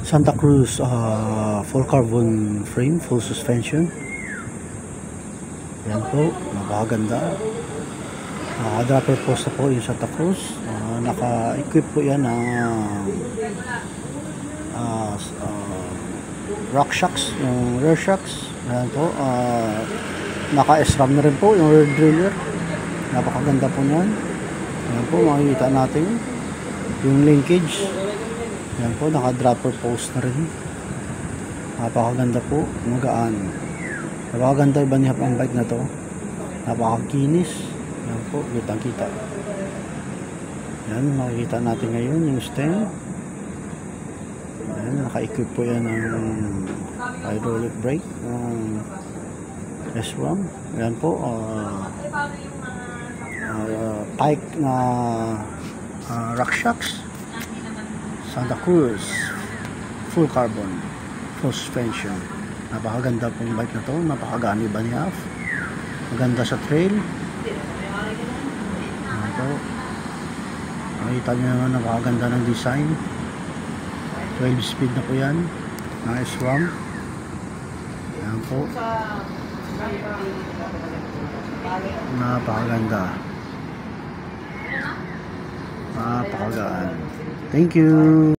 Santa Cruz full carbon frame, full suspension. Yan po, napakaganda. Dropper post na po yung Santa Cruz. Naka-equip po yan ng rock shocks, yung rear shocks. Yan po, naka-SRAM na rin po yung rear driller. Napakaganda po yan. Yan po, makikita natin yung linkage. Yan po, naka-dropper post na rin. Napakaganda po, magaan. Napakaganda ibanihap ang bike na to. Napakakinis. Yan po, kitang-kita. Yan, makikita natin ngayon yung stem. Yan, naka-equip po yan ng hydraulic brake, SRAM. Yan po, pike na rock shocks. Santa Cruz full carbon, full suspension. Napakaganda po yung bike na to. Napakagani ba niya? Maganda sa trail. Yan po, makita nyo naman, napakaganda ng design. 12 speed na po yan ng SRAM. Yan po, napakaganda, napakagaan. Thank you.